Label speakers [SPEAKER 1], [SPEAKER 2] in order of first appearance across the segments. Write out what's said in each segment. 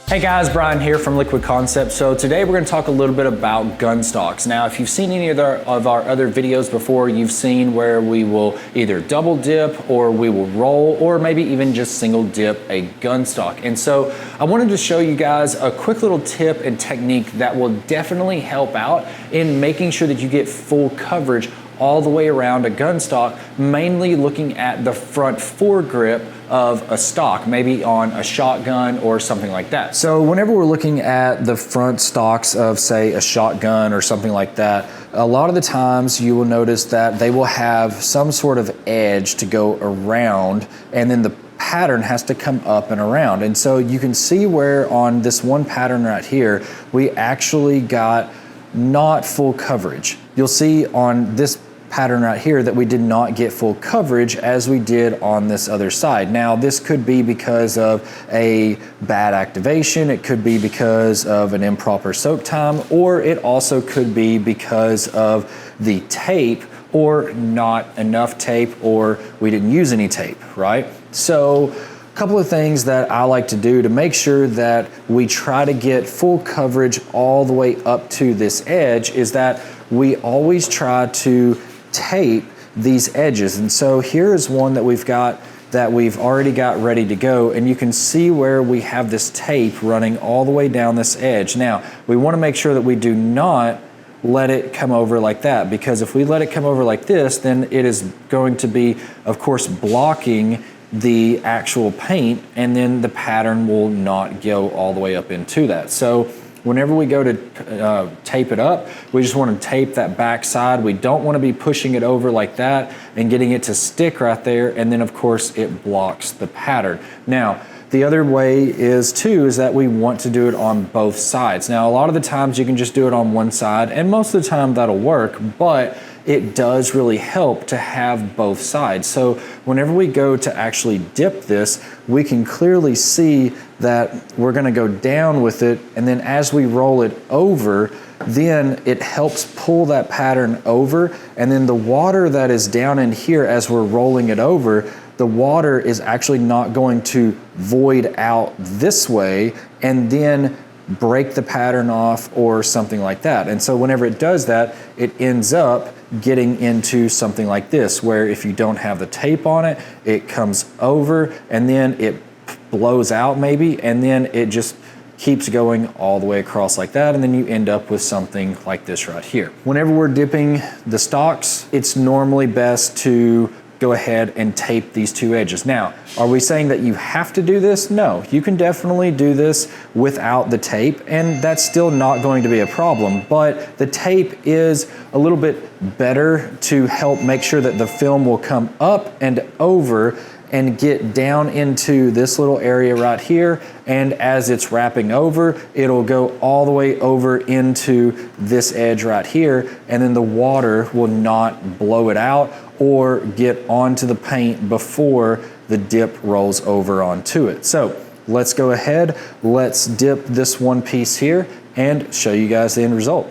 [SPEAKER 1] Hey guys, Bryan here from Liquid Concepts. So today we're going to talk a little bit about Gunstocks. Now, if you've seen any of our other videos before, you've seen where we will either double dip or we will roll or maybe even just single dip a gunstock. And so I wanted to show you guys a quick little tip and technique that will definitely help out in making sure that you get full coverage all the way around a gunstock, mainly looking at the front foregrip of a stock, maybe on a shotgun or something like that. So whenever we're looking at the front stocks of, say, a shotgun or something like that, a lot of the times you will notice that they will have some sort of edge to go around, and then the pattern has to come up and around. And so you can see where on this one pattern right here, we actually got not full coverage. You'll see on this pattern right here that we did not get full coverage as we did on this other side. Now, this could be because of a bad activation, it could be because of an improper soak time, or it also could be because of the tape or not enough tape, or we didn't use any tape, right? So a couple of things that I like to do to make sure that we try to get full coverage all the way up to this edge is that we always try to tape these edges. And so here is one that we've already got ready to go, and you can see where we have this tape running all the way down this edge. Now, we want to make sure that we do not let it come over like that, because if we let it come over like this, then it is going to be, of course, blocking the actual paint, and then the pattern will not go all the way up into that. So whenever we go to tape it up, we just want to tape that back side. We don't want to be pushing it over like that and getting it to stick right there, and then of course it blocks the pattern. Now, the other way is that we want to do it on both sides. Now, a lot of the times you can just do it on one side, and most of the time that'll work, but it does really help to have both sides. So whenever we go to actually dip this, we can clearly see that we're gonna go down with it, and then as we roll it over, then it helps pull that pattern over, and then the water that is down in here as we're rolling it over, the water is actually not going to void out this way and then break the pattern off or something like that. And so whenever it does that, it ends up getting into something like this, where if you don't have the tape on it, it comes over and then it blows out maybe, and then it just keeps going all the way across like that, and then you end up with something like this right here. Whenever we're dipping the stocks, it's normally best to go ahead and tape these two edges. Now, are we saying that you have to do this? No, you can definitely do this without the tape, and that's still not going to be a problem, but the tape is a little bit better to help make sure that the film will come up and over and get down into this little area right here, and as it's wrapping over, it'll go all the way over into this edge right here, and then the water will not blow it out or get onto the paint before the dip rolls over onto it. So let's go ahead, let's dip this one piece here and show you guys the end result.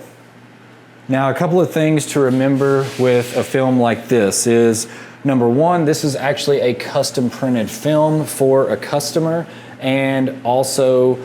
[SPEAKER 1] Now, a couple of things to remember with a film like this is, number one, this is actually a custom printed film for a customer, and also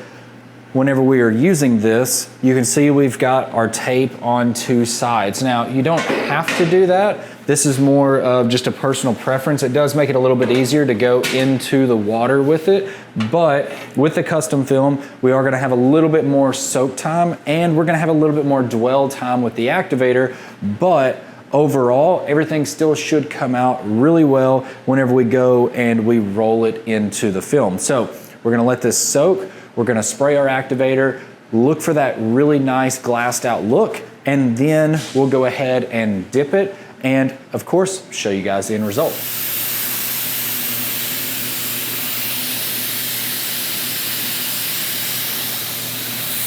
[SPEAKER 1] whenever we are using this, you can see we've got our tape on two sides. Now, you don't have to do that. This is more of just a personal preference. It does make it a little bit easier to go into the water with it, but with the custom film, we are gonna have a little bit more soak time, and we're gonna have a little bit more dwell time with the activator, but overall, everything still should come out really well whenever we go and we roll it into the film. So we're gonna let this soak, we're gonna spray our activator, look for that really nice glassed out look, and then we'll go ahead and dip it, and of course, show you guys the end result.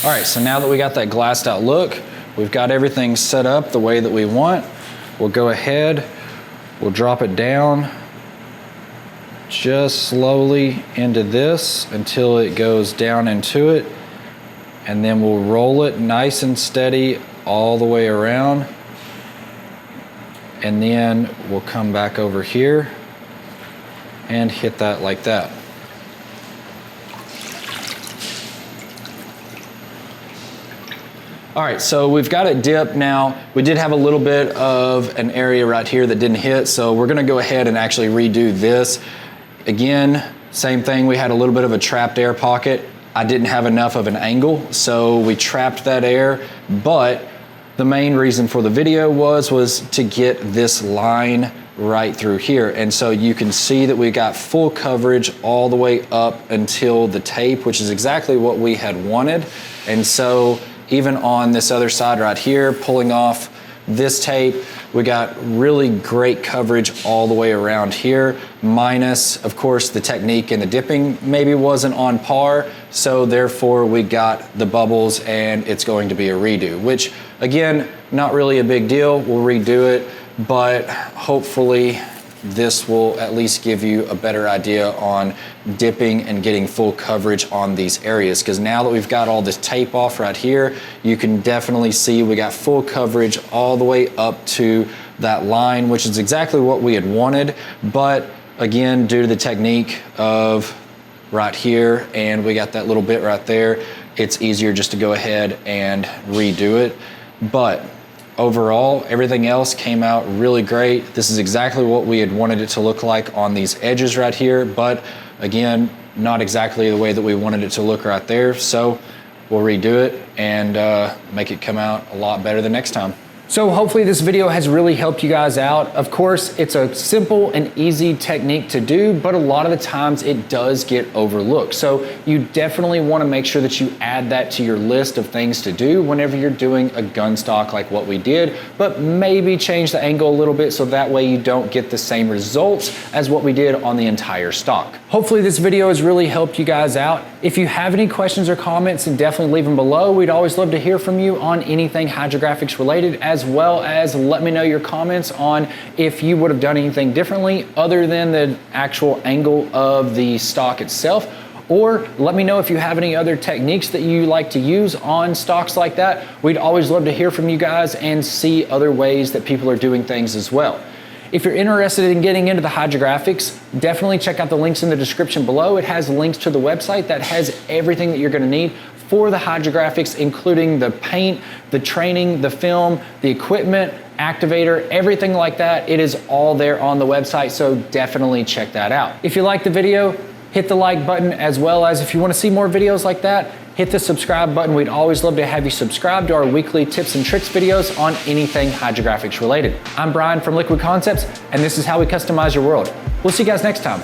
[SPEAKER 1] All right, so now that we got that glassed out look, we've got everything set up the way that we want. We'll go ahead, we'll drop it down just slowly into this until it goes down into it, and then we'll roll it nice and steady all the way around, and then we'll come back over here and hit that like that. All right, so we've got it dipped now. We did have a little bit of an area right here that didn't hit, so we're gonna go ahead and actually redo this. Again, same thing, we had a little bit of a trapped air pocket. I didn't have enough of an angle, so we trapped that air, but the main reason for the video was to get this line right through here. And so you can see that we got full coverage all the way up until the tape, which is exactly what we had wanted. And so even on this other side right here, pulling off this tape, we got really great coverage all the way around here, minus, of course, the technique and the dipping maybe wasn't on par, so therefore we got the bubbles and it's going to be a redo, which again, not really a big deal. We'll redo it, but hopefully this will at least give you a better idea on dipping and getting full coverage on these areas, because now that we've got all this tape off right here, you can definitely see we got full coverage all the way up to that line, which is exactly what we had wanted. But again, due to the technique of right here, and we got that little bit right there, it's easier just to go ahead and redo it. But overall, everything else came out really great. This is exactly what we had wanted it to look like on these edges right here, but again, not exactly the way that we wanted it to look right there. So we'll redo it and make it come out a lot better the next time. So hopefully this video has really helped you guys out. Of course, it's a simple and easy technique to do, but a lot of the times it does get overlooked. So you definitely wanna make sure that you add that to your list of things to do whenever you're doing a gun stock like what we did, but maybe change the angle a little bit so that way you don't get the same results as what we did on the entire stock. Hopefully this video has really helped you guys out. If you have any questions or comments, then definitely leave them below. We'd always love to hear from you on anything hydrographics related, as well as let me know your comments on if you would have done anything differently other than the actual angle of the stock itself. Or let me know if you have any other techniques that you like to use on stocks like that. We'd always love to hear from you guys and see other ways that people are doing things as well. If you're interested in getting into the hydrographics, definitely check out the links in the description below. It has links to the website that has everything that you're gonna need for the hydrographics, including the paint, the training, the film, the equipment, activator, everything like that. It is all there on the website, so definitely check that out. If you liked the video, hit the like button, as well as if you wanna see more videos like that, hit the subscribe button. We'd always love to have you subscribe to our weekly tips and tricks videos on anything hydrographics related. I'm Bryan from Liquid Concepts, and this is how we customize your world. We'll see you guys next time.